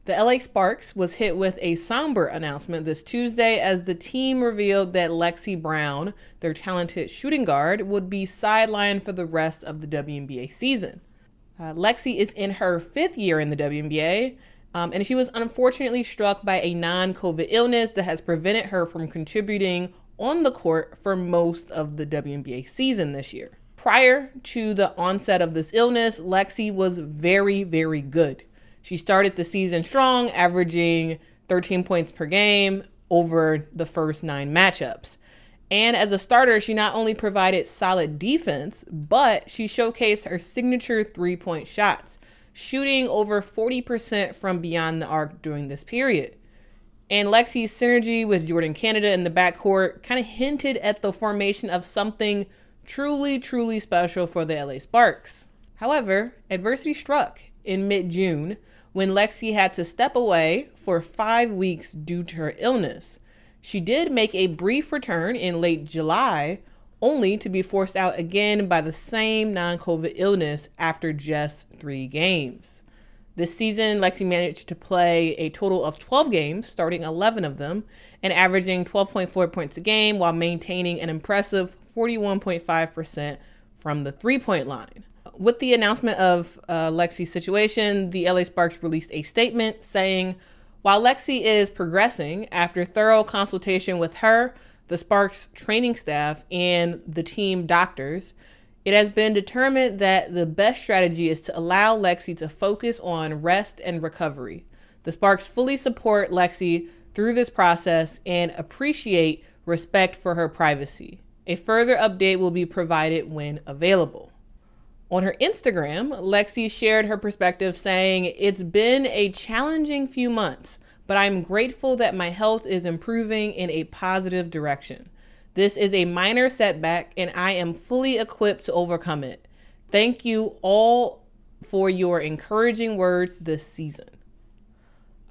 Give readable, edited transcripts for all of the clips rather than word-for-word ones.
The LA Sparks was hit with a somber announcement this Tuesday as the team revealed that Lexie Brown, their talented shooting guard, would be sidelined for the rest of the WNBA season. Lexie is in her 5th year in the WNBA, and she was unfortunately struck by a non-COVID illness that has prevented her from contributing on the court for most of the WNBA season this year. Prior to the onset of this illness, Lexie was very, very good. She started the season strong, averaging 13 points per game over the first 9 matchups. And as a starter, she not only provided solid defense, but she showcased her signature 3-point shots, shooting over 40% from beyond the arc during this period. And Lexie's synergy with Jordan Canada in the backcourt kind of hinted at the formation of something truly, truly special for the LA Sparks. However, adversity struck in mid-June when Lexie had to step away for 5 weeks due to her illness. She did make a brief return in late July, only to be forced out again by the same non-COVID illness after just 3 games. This season, Lexie managed to play a total of 12 games, starting 11 of them, and averaging 12.4 points a game while maintaining an impressive 41.5% from the 3-point line. With the announcement of Lexie's situation, the LA Sparks released a statement saying, "While Lexie is progressing, after thorough consultation with her, the Sparks training staff, and the team doctors, it has been determined that the best strategy is to allow Lexie to focus on rest and recovery. The Sparks fully support Lexie through this process and appreciate respect for her privacy. A further update will be provided when available." On her Instagram, Lexie shared her perspective saying, "It's been a challenging few months, but I'm grateful that my health is improving in a positive direction. This is a minor setback and I am fully equipped to overcome it. Thank you all for your encouraging words this season."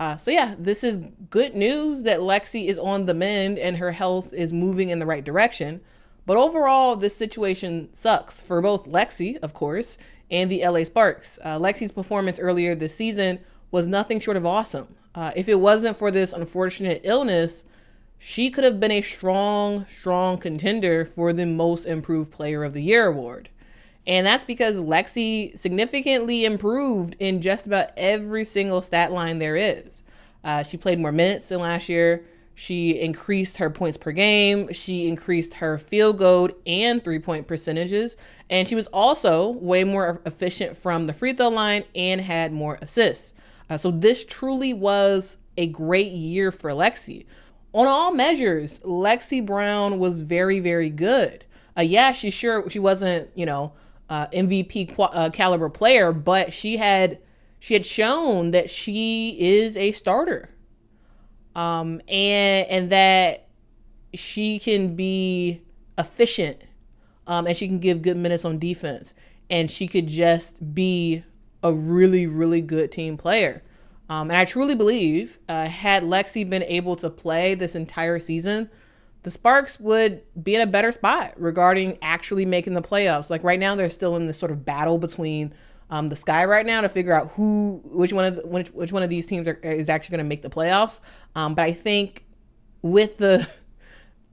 This is good news that Lexie is on the mend and her health is moving in the right direction. But overall, this situation sucks for both Lexie, of course, and the LA Sparks. Lexie's performance earlier this season was nothing short of awesome. If it wasn't for this unfortunate illness, she could have been a strong, strong contender for the Most Improved Player of the Year award. And that's because Lexie significantly improved in just about every single stat line there is. She played more minutes than last year. She increased her points per game. She increased her field goal and 3-point percentages. And she was also way more efficient from the free throw line and had more assists. So this truly was a great year for Lexie. On all measures, Lexie Brown was very, very good. She wasn't, MVP caliber player, but she had shown that she is a starter. And that she can be efficient, and she can give good minutes on defense, and she could just be a really, really good team player. And I truly believe, had Lexie been able to play this entire season, the Sparks would be in a better spot regarding actually making the playoffs. Like right now, they're still in this sort of battle between the sky right now to figure out which one of these teams is actually going to make the playoffs. But I think with the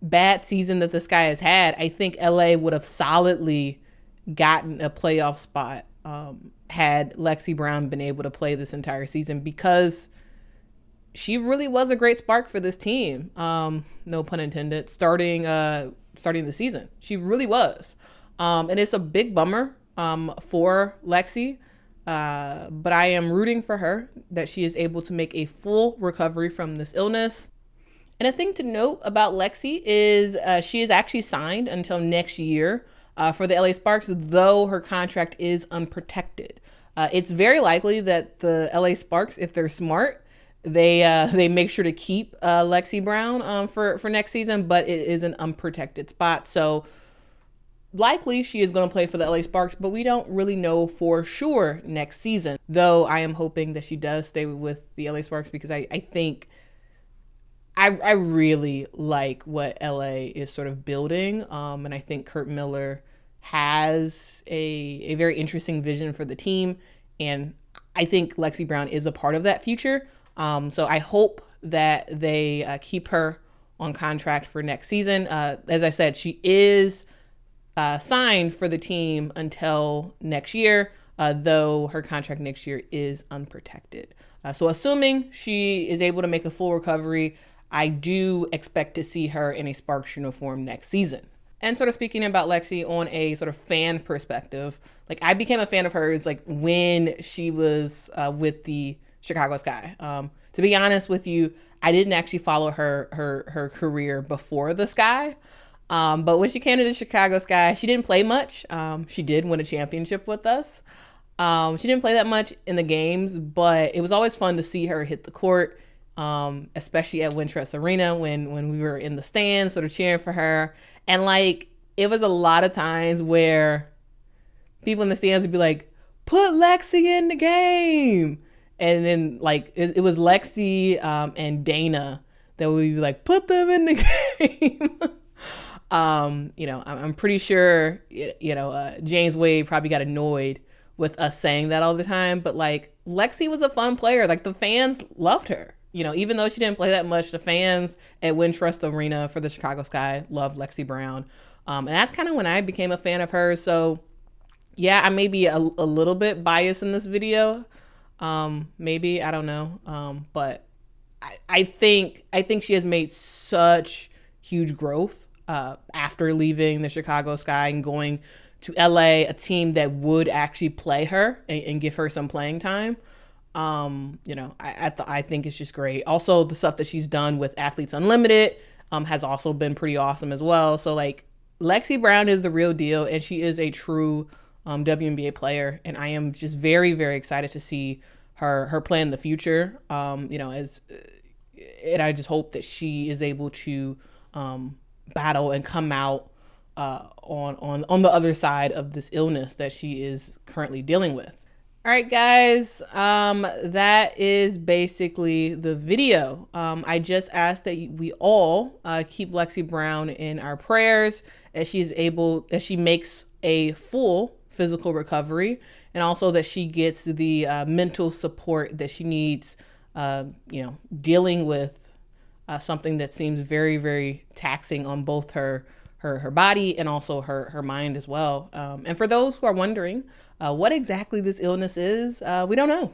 bad season that the Sky has had, I think LA would have solidly gotten a playoff spot had Lexie Brown been able to play this entire season, because she really was a great spark for this team. No pun intended. Starting the season, she really was, and it's a big bummer for Lexie, but I am rooting for her that she is able to make a full recovery from this illness. And a thing to note about Lexie is she is actually signed until next year for the LA Sparks, though her contract is unprotected. It's very likely that the LA Sparks, if they're smart, they make sure to keep Lexie Brown for next season, but it is an unprotected spot. So likely she is going to play for the LA Sparks, but we don't really know for sure next season, though I am hoping that she does stay with the LA Sparks, because I think I really like what LA is sort of building. And I think Kurt Miller has a very interesting vision for the team. And I think Lexie Brown is a part of that future. So I hope that they keep her on contract for next season. As I said, she is signed for the team until next year, though her contract next year is unprotected. So assuming she is able to make a full recovery, I do expect to see her in a Sparks uniform next season. And sort of speaking about Lexie on a sort of fan perspective, like I became a fan of hers like when she was with the Chicago Sky. To be honest with you, I didn't actually follow her career before the Sky. But when she came to the Chicago Sky, she didn't play much. She did win a championship with us. She didn't play that much in the games, but it was always fun to see her hit the court, especially at Wintrust Arena when we were in the stands sort of cheering for her. And like, it was a lot of times where people in the stands would be like, put Lexie in the game. And then like, it was Lexie and Dana that would be like, put them in the game. I'm pretty sure, James Wade probably got annoyed with us saying that all the time, but like Lexie was a fun player. Like the fans loved her, even though she didn't play that much, the fans at Wintrust Arena for the Chicago Sky loved Lexie Brown. And that's kind of when I became a fan of hers. So yeah, I may be a little bit biased in this video. Maybe, I don't know. But I think she has made such huge growth after leaving the Chicago Sky and going to LA, a team that would actually play her and give her some playing time. I think it's just great. Also, the stuff that she's done with Athletes Unlimited has also been pretty awesome as well. So like Lexie Brown is the real deal, and she is a true WNBA player, and I am just very, very excited to see her play in the future. And I just hope that she is able to battle and come out on the other side of this illness that she is currently dealing with. All right, guys, that is basically the video. I just asked that we all keep Lexie Brown in our prayers as she makes a full physical recovery, and also that she gets the mental support that she needs, dealing with something that seems very, very taxing on both her body and also her mind as well. And for those who are wondering what exactly this illness is, we don't know.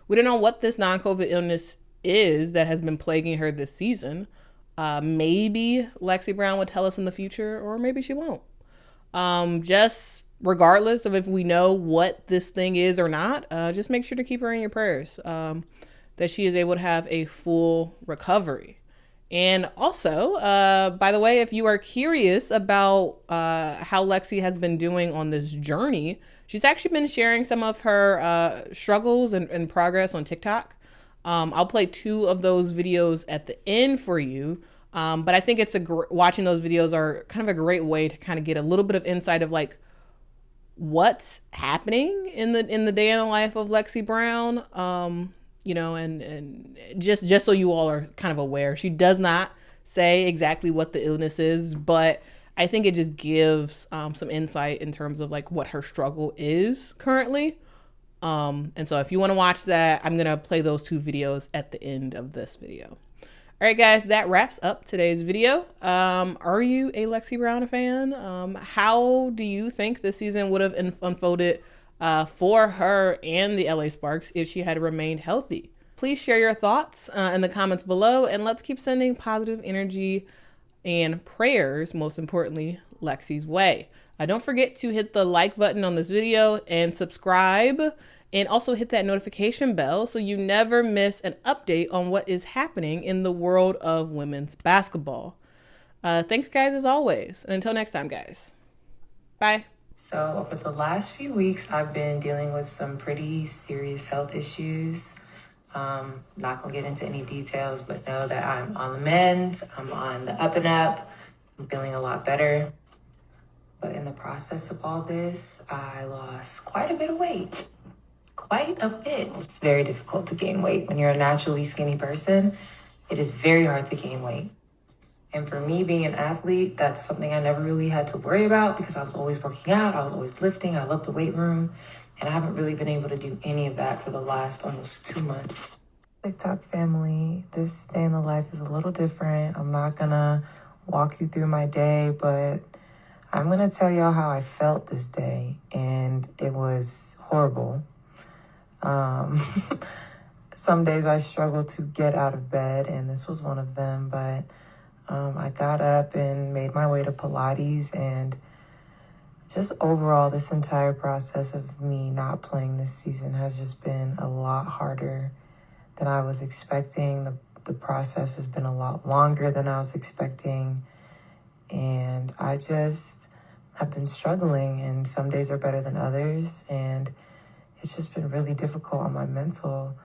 We don't know what this non-COVID illness is that has been plaguing her this season. Maybe Lexie Brown will tell us in the future, or maybe she won't. Just regardless of if we know what this thing is or not, just make sure to keep her in your prayers, that she is able to have a full recovery. And also, by the way, if you are curious about how Lexie has been doing on this journey, she's actually been sharing some of her struggles and progress on TikTok. I'll play 2 of those videos at the end for you. But I think it's watching those videos are kind of a great way to kind of get a little bit of insight of like what's happening in the day in the life of Lexie Brown. And just so you all are kind of aware, she does not say exactly what the illness is, but I think it just gives some insight in terms of like what her struggle is currently. And so if you want to watch that, I'm going to play those 2 videos at the end of this video. All right, guys, that wraps up today's video. Are you a Lexie Brown fan? How do you think this season would have unfolded for her and the LA Sparks if she had remained healthy? Please share your thoughts in the comments below, and let's keep sending positive energy and prayers, most importantly, Lexie's way. Don't forget to hit the like button on this video and subscribe, and also hit that notification bell so you never miss an update on what is happening in the world of women's basketball. Thanks, guys, as always. And until next time, guys. Bye. So over the last few weeks, I've been dealing with some pretty serious health issues. Not gonna get into any details, but know that I'm on the mend. I'm on the up and up. I'm feeling a lot better. But in the process of all this, I lost quite a bit of weight. Quite a bit. It's very difficult to gain weight. When you're a naturally skinny person, it is very hard to gain weight. And for me, being an athlete, that's something I never really had to worry about because I was always working out. I was always lifting. I love the weight room. And I haven't really been able to do any of that for the last almost 2 months. TikTok family, this day in the life is a little different. I'm not gonna walk you through my day, but I'm gonna tell y'all how I felt this day, and it was horrible. Some days I struggle to get out of bed, and this was one of them, but I got up and made my way to Pilates, and just overall, this entire process of me not playing this season has just been a lot harder than I was expecting. The process has been a lot longer than I was expecting. And I just have been struggling, and some days are better than others. And it's just been really difficult on my mental.